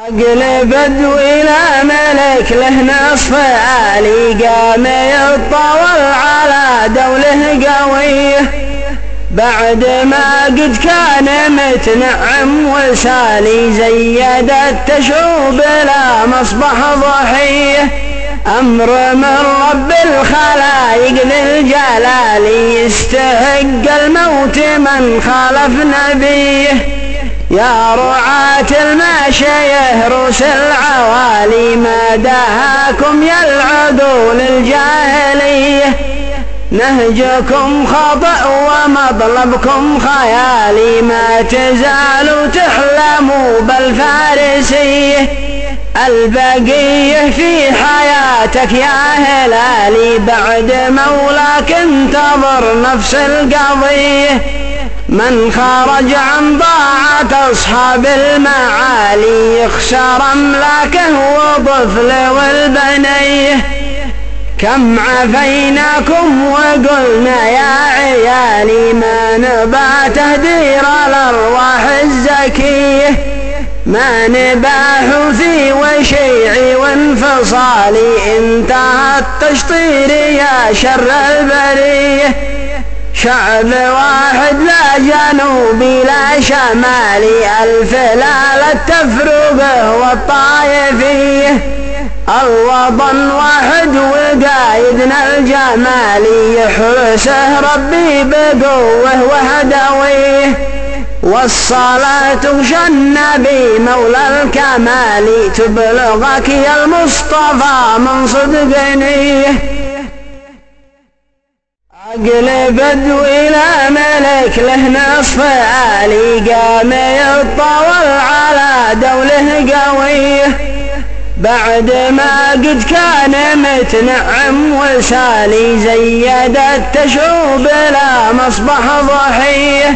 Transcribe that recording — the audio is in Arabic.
عقل بدوي لا ملك له نصف آلي قام يتطاول على دوله قويه بعد ما قد كان متنعم وسالي زيدت تشوب لا مصبح ضحيه أمر من رب الخلايق ذي الجلال يستحق الموت من خالف نبيه يا رعاة الماشيه روس العوالي ما دهاكم يا العدول الجاهليه نهجكم خطأ ومطلبكم خيالي ما تزالوا تحلموا بالفارسيه البقية في حياتك يا هلالي بعد مولاك انتظر نفس القضية من خرج عن ضاعة أصحاب المعالي يخسر أملاكه وطفله والبنيه كم عفيناكم وقلنا يا عيالي ما نبى تهدير الأرواح الزكية ما نبى حوثي وشيعي وانفصالي انتهى التشطير يا شر البريه شعب واحد لا جنوبي لا شمالي الفلال التفرقه والطائفيه الوطن واحد وقايدنا الجمالي يحرسه ربي بقوه وهدويه والصلاة وشى النبي مولى الكمال تبلغك يا المصطفى من صدق نيه عقل بدوي لا ملك له نصف آلي قام يتطاول على دوله قويه بعد ما قد كان متنعم وسالي زيدت تشوب لا مصبح ضحيه